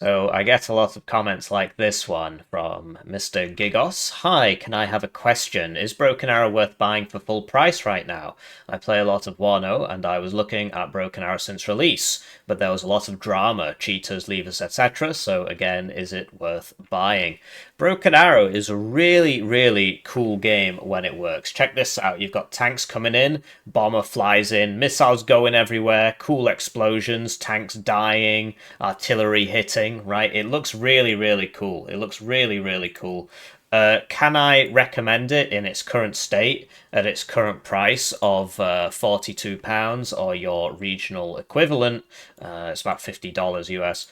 So I get a lot of comments like this one from Mr. Gigos. Hi, can I have a question? Is Broken Arrow worth buying for full price right now? I play a lot of Wano and I was looking at Broken Arrow since release, but there was a lot of drama, cheaters, leavers, etc. So again, is it worth buying? Broken Arrow is a really, really cool game when it works. Check this out. You've got tanks coming in, bomber flies in, missiles going everywhere, cool explosions, tanks dying, artillery hitting, right? It looks really, really cool. It looks really, really cool. Can I recommend it in its current state at its current price of £42 or your regional equivalent? It's about $50 US.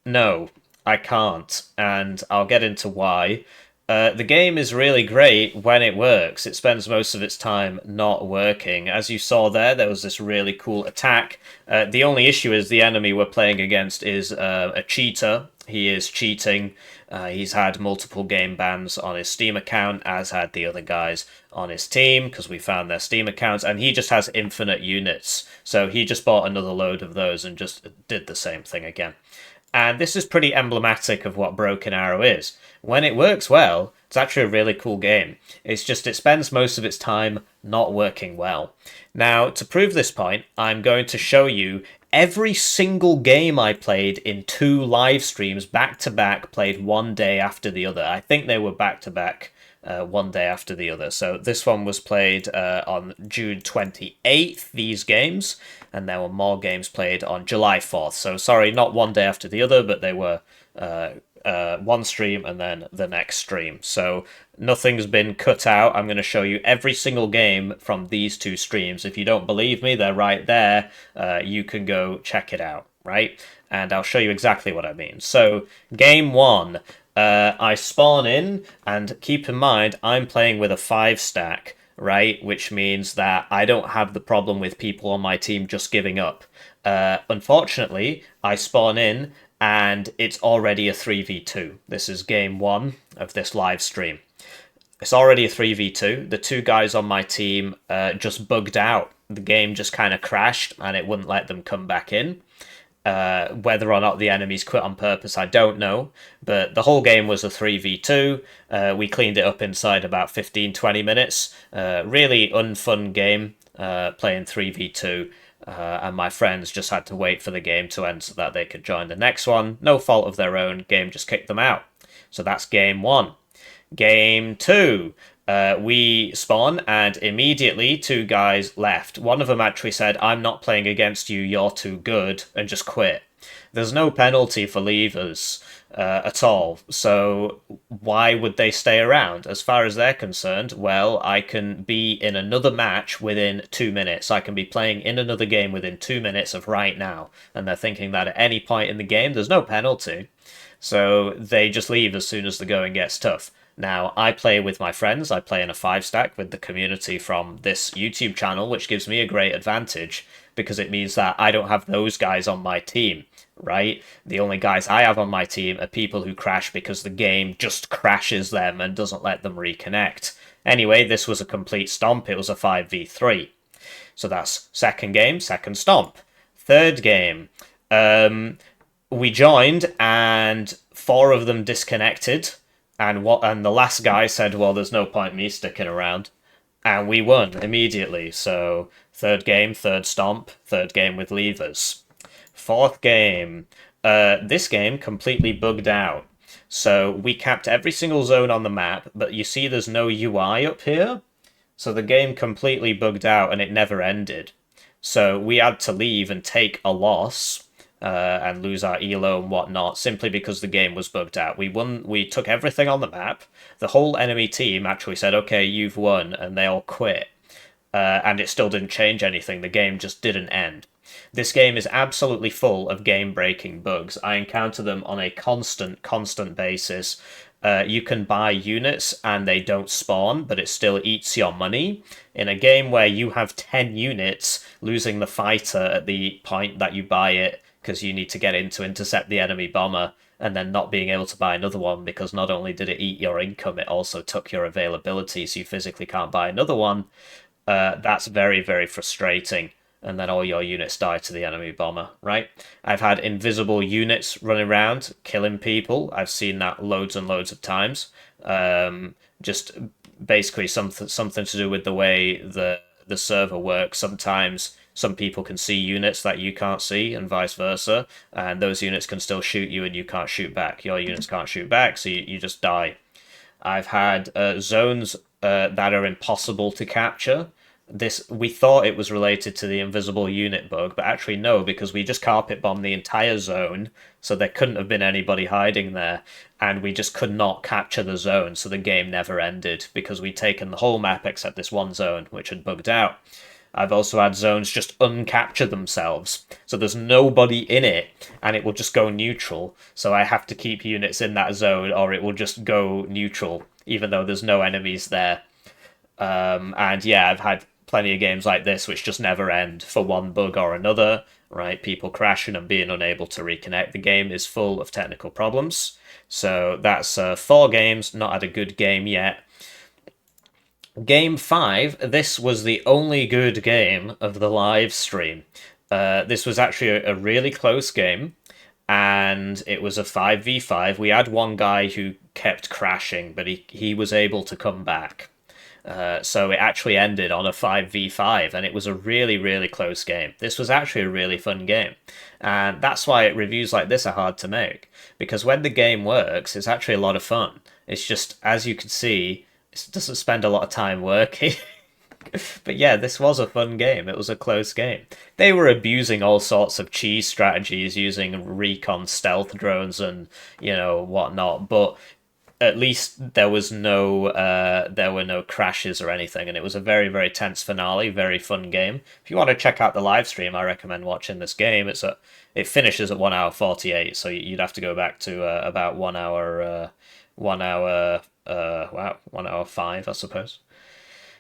No, I can't, and I'll get into why. The game is really great when it works. It spends most of its time not working. As you saw there, there was this really cool attack. The only issue is the enemy we're playing against is a cheater. He is cheating. He's had multiple game bans on his Steam account, as had the other guys on his team, because we found their Steam accounts, and he just has infinite units. So he just bought another load of those and just did the same thing again. And this is pretty emblematic of what Broken Arrow is. When it works well, it's actually a really cool game. It's just it spends most of its time not working well. Now, to prove this point, I'm going to show you every single game I played in two live streams back to back, played one day after the other. I think they were back to back one day after the other. So this one was played on June 28th, these games, and there were more games played on July 4th. So sorry, not one day after the other, but they were one stream and then the next stream. So nothing's been cut out. I'm going to show you every single game from these two streams. If you don't believe me, they're right there. You can go check it out, right? And I'll show you exactly what I mean. So, game one, I spawn in, and keep in mind, I'm playing with a 5 stack, right? Which means that I don't have the problem with people on my team just giving up. Unfortunately, I spawn in, and it's already a 3v2. This is game one of this live stream. It's already a 3v2. The two guys on my team just bugged out. The game just kind of crashed, and it wouldn't let them come back in. Whether or not the enemies quit on purpose, I don't know. But the whole game was a 3v2. We cleaned it up inside about 15-20 minutes. Really unfun game playing 3v2. And my friends just had to wait for the game to end so that they could join the next one. No fault of their own. Game just kicked them out. So that's game one. Game two. We spawn, and immediately two guys left. One of them actually said, "I'm not playing against you, you're too good," and just quit. There's no penalty for leavers at all, so why would they stay around? As far as they're concerned, well, I can be in another match within 2 minutes. I can be playing in another game within 2 minutes of right now, and they're thinking that at any point in the game, there's no penalty. So they just leave as soon as the going gets tough. Now, I play with my friends, I play in a 5 stack with the community from this YouTube channel, which gives me a great advantage because it means that I don't have those guys on my team, right? The only guys I have on my team are people who crash because the game just crashes them and doesn't let them reconnect. Anyway, this was a complete stomp, it was a 5v3. So that's second game, second stomp. Third game, we joined and four of them disconnected, and the last guy said, "Well, there's no point me sticking around," and we won immediately. So third game, third stomp, third game with levers. Fourth game, this game completely bugged out. So we capped every single zone on the map, but you see there's no UI up here. So the game completely bugged out and it never ended. So we had to leave and take a loss and lose our elo and whatnot simply because the game was bugged out. We won. We took everything on the map. The whole enemy team actually said, "Okay, you've won," and they all quit. And it still didn't change anything. The game just didn't end. This game is absolutely full of game-breaking bugs. I encounter them on a constant basis. You can buy units and they don't spawn, but it still eats your money. In a game where you have 10 units, losing the fighter at the point that you buy it because you need to get in to intercept the enemy bomber, and then not being able to buy another one because not only did it eat your income, it also took your availability, so you physically can't buy another one. That's very, very frustrating. and then all your units die to the enemy bomber, right? I've had invisible units running around killing people. I've seen that loads and loads of times. Just basically something to do with the way the server works. Sometimes some people can see units that you can't see, and vice versa, and those units can still shoot you, and you can't shoot back. Your units can't shoot back, so you just die. I've had zones that are impossible to capture. This we thought it was related to the invisible unit bug, but actually no, because we just carpet bombed the entire zone, so there couldn't have been anybody hiding there, and we just could not capture the zone, so the game never ended because we'd taken the whole map except this one zone, which had bugged out. I've also had zones just uncapture themselves. So there's nobody in it and it will just go neutral. So I have to keep units in that zone or it will just go neutral, even though there's no enemies there. And yeah, I've had plenty of games like this which just never end for one bug or another, right? People crashing and being unable to reconnect. The game is full of technical problems. So that's 4 games, not had a good game yet. Game 5, this was the only good game of the live stream. This was actually a really close game, and it was a 5v5. We had one guy who kept crashing, but he was able to come back. So it actually ended on a 5v5, and it was a really, really close game. This was actually a really fun game. And that's why reviews like this are hard to make, because when the game works, it's actually a lot of fun. It's just, as you can see, it doesn't spend a lot of time working. But yeah, this was a fun game. It was a close game. They were abusing all sorts of cheese strategies using recon stealth drones and, whatnot, but at least there were no crashes or anything, and it was a very, very tense finale, very fun game. If you want to check out the live stream, I recommend watching this game. It finishes at 1 hour 48, so you'd have to go back to about 1 hour 5, I suppose.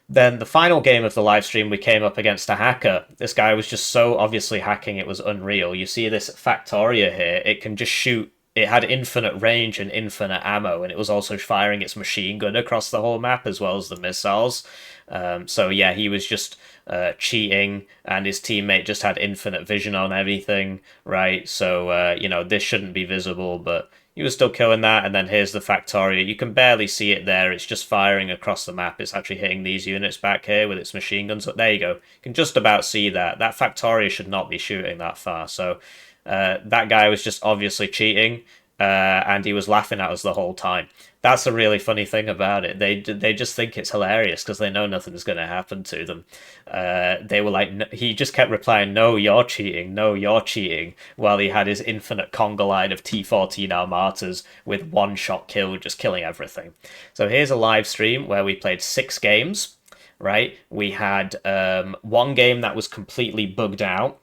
Then the final game of the live stream, we came up against a hacker. This guy was just so obviously hacking, it was unreal. You see this Factoria here, it can just shoot. It had infinite range and infinite ammo, and it was also firing its machine gun across the whole map as well as the missiles. So yeah, he was just cheating, and his teammate just had infinite vision on everything, right? So this shouldn't be visible, but he was still killing that. And then here's the Factoria. You can barely see it there. It's just firing across the map. It's actually hitting these units back here with its machine guns. There you go. You can just about see that. That Factoria should not be shooting that far. So that guy was just obviously cheating, and he was laughing at us the whole time. That's a really funny thing about it. They just think it's hilarious because they know nothing's going to happen to them. They were like, he just kept replying, "No, you're cheating. No, you're cheating," while he had his infinite conga line of T14 Armatas with one-shot kill, just killing everything. So here's a live stream where we played 6 games. Right, we had one game that was completely bugged out.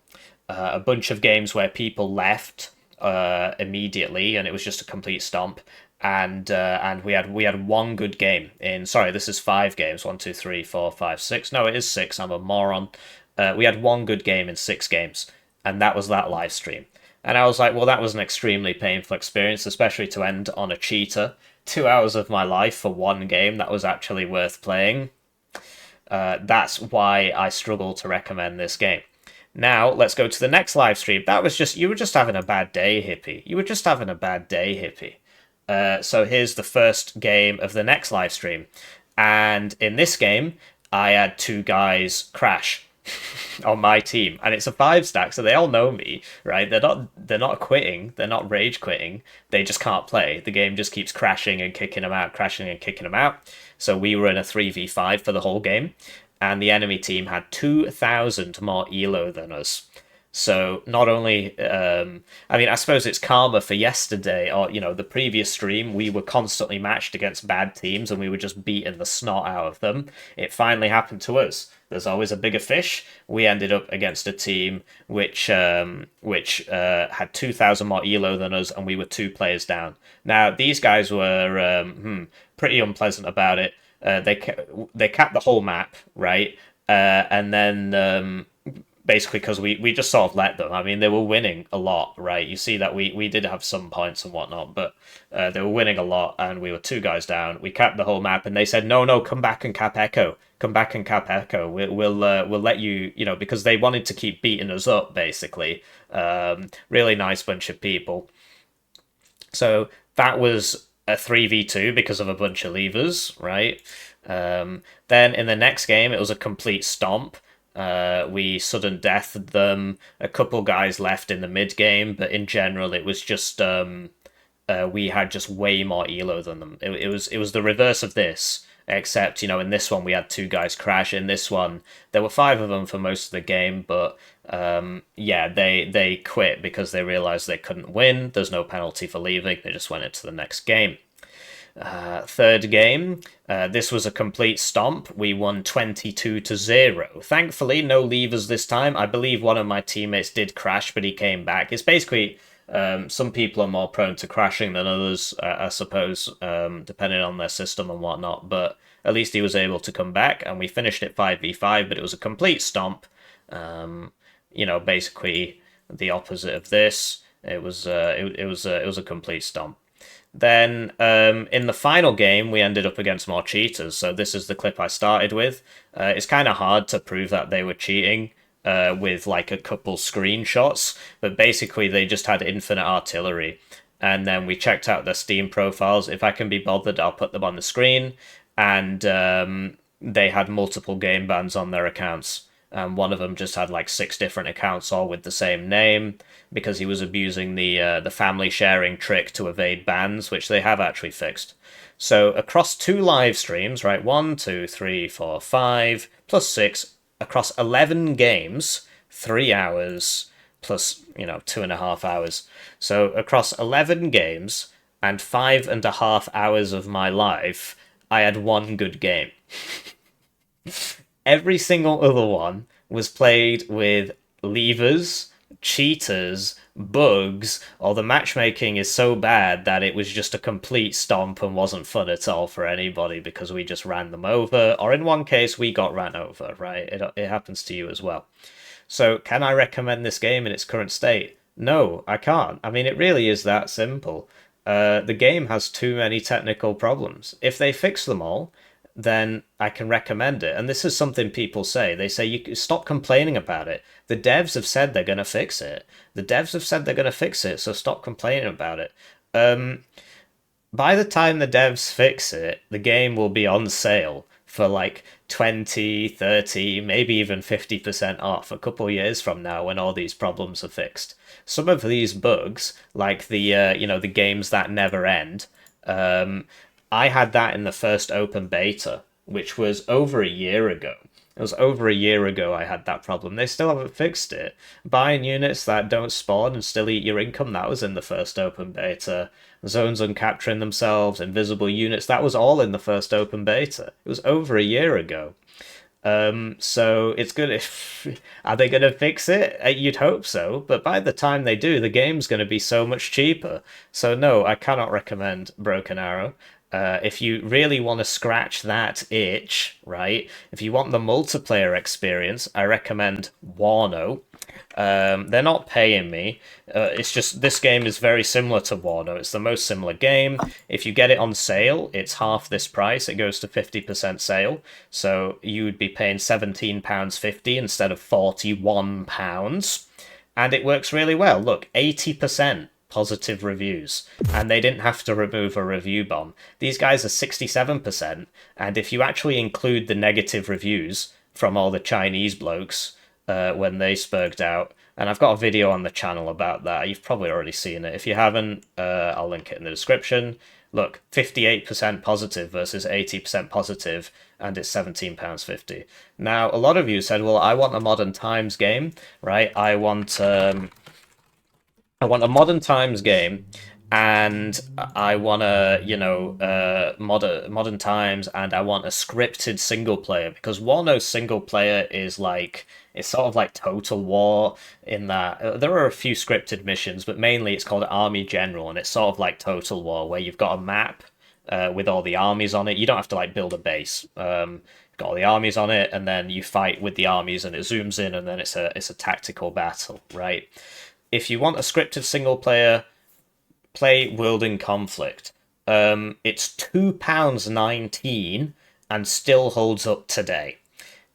A bunch of games where people left immediately, and it was just a complete stomp. And we had one good game in. Sorry, this is 5 games. 1, 2, 3, 4, 5, 6. No, it is 6. I'm a moron. We had one good game in 6 games, and that was that live stream. And I was like, well, that was an extremely painful experience, especially to end on a cheater. 2 hours of my life for one game that was actually worth playing. That's why I struggle to recommend this game. Now, let's go to the next live stream. You were just having a bad day, Hippie. You were just having a bad day, Hippie. So here's the first game of the next live stream. And in this game, I had 2 guys crash on my team. And it's a 5-stack, so they all know me, right? They're not quitting. They're not rage quitting. They just can't play. The game just keeps crashing and kicking them out, crashing and kicking them out. So we were in a 3v5 for the whole game, and the enemy team had 2,000 more elo than us. So not only, I suppose it's karma for yesterday, or, the previous stream, we were constantly matched against bad teams and we were just beating the snot out of them. It finally happened to us. There's always a bigger fish. We ended up against a team which had 2,000 more elo than us, and we were 2 players down. Now, these guys were pretty unpleasant about it. They capped the whole map, right? And then basically because we just sort of let them. I mean, they were winning a lot, right? You see that we did have some points and whatnot, but they were winning a lot, and we were two guys down. We capped the whole map, and they said, "No, no, come back and cap Echo. Come back and cap Echo. We'll let you, because they wanted to keep beating us up, basically. Really nice bunch of people. So that was a 3v2 because of a bunch of levers, right? Then in the next game, it was a complete stomp. We sudden deathed them. A couple guys left in the mid game, but in general, it was just we had just way more elo than them. It was the reverse of this, except in this one we had two guys crash. In this one, there were five of them for most of the game, but yeah, they quit because they realized they couldn't win. There's no penalty for leaving. They just went into the next game. Third game, this was a complete stomp. We won 22-0. Thankfully, no levers this time. I believe one of my teammates did crash, but he came back. It's basically some people are more prone to crashing than others, I suppose, depending on their system and whatnot. But at least he was able to come back, and we finished it 5v5. But it was a complete stomp. Basically the opposite of this. It was a complete stomp. Then in the final game, we ended up against more cheaters. So this is the clip I started with. It's kind of hard to prove that they were cheating with like a couple screenshots, but basically they just had infinite artillery. And then we checked out their Steam profiles. If I can be bothered, I'll put them on the screen. And they had multiple game bans on their accounts. One of them just had like 6 different accounts all with the same name because he was abusing the family sharing trick to evade bans, which they have actually fixed. So across 2 live streams, right, 1, 2, 3, 4, 5, plus 6, across 11 games, 3 hours plus 2.5 hours. So across 11 games and 5.5 hours of my life, I had one good game. Every single other one was played with levers, cheaters, bugs, or the matchmaking is so bad that it was just a complete stomp and wasn't fun at all for anybody because we just ran them over, or in one case we got ran over, right? It happens to you as well. So can I recommend this game in its current state? No, I can't. I mean, it really is that simple. The game has too many technical problems. If they fix them all, then I can recommend it. And this is something people say. They say, you stop complaining about it. The devs have said they're going to fix it. The devs have said they're going to fix it, so stop complaining about it. By the time the devs fix it, the game will be on sale for like 20, 30, maybe even 50% off a couple years from now when all these problems are fixed. Some of these bugs, like the games that never end, I had that in the first open beta, which was over a year ago. It was over a year ago I had that problem. They still haven't fixed it. Buying units that don't spawn and still eat your income, that was in the first open beta. Zones uncapturing themselves, invisible units, that was all in the first open beta. It was over a year ago. So it's good if are they going to fix it? You'd hope so, but by the time they do, the game's going to be so much cheaper. So no, I cannot recommend Broken Arrow. If you really want to scratch that itch, right? If you want the multiplayer experience, I recommend Wano. They're not paying me. It's just this game is very similar to Wano. It's the most similar game. If you get it on sale, it's half this price. It goes to 50% sale. So you would be paying £17.50 instead of £41. And it works really well. Look, 80% positive reviews, and they didn't have to remove a review bomb. These guys are 67%, and if you actually include the negative reviews from all the Chinese blokes when they spurged out, and I've got a video on the channel about that, you've probably already seen it. If you haven't, I'll link it in the description. Look, 58% positive versus 80% positive, and it's £17.50. Now, a lot of you said, well, I want a Modern Times game, right? I want a modern times game, and I want modern times, and I want a scripted single player because Warno's single player is like it's sort of like Total War in that there are a few scripted missions, but mainly it's called Army General, and it's sort of like Total War where you've got a map with all the armies on it. You don't have to like build a base. got all the armies on it, and then you fight with the armies, and it zooms in, and then it's a tactical battle, right? If you want a scripted single player, play World in Conflict. It's £2.19 and still holds up today.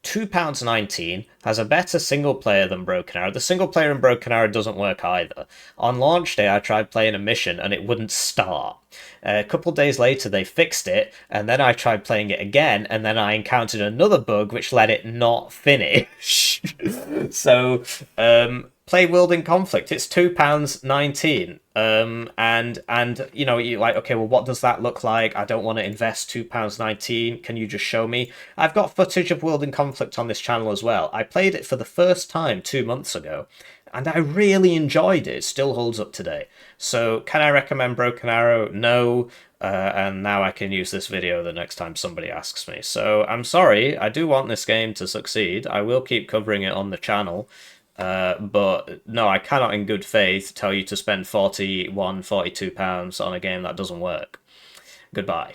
£2.19 has a better single player than Broken Arrow. The single player in Broken Arrow doesn't work either. On launch day, I tried playing a mission and it wouldn't start. A couple days later, they fixed it, and then I tried playing it again, and then I encountered another bug which let it not finish. So, play World in Conflict. It's £2.19. And you know, you're like, okay, well, what does that look like? I don't want to invest £2.19. Can you just show me? I've got footage of World in Conflict on this channel as well. I played it for the first time 2 months ago, and I really enjoyed it. It still holds up today. So, can I recommend Broken Arrow? No. And now I can use this video the next time somebody asks me. So, I'm sorry. I do want this game to succeed. I will keep covering it on the channel. But no, I cannot in good faith tell you to spend £41, £42 on a game that doesn't work. Goodbye.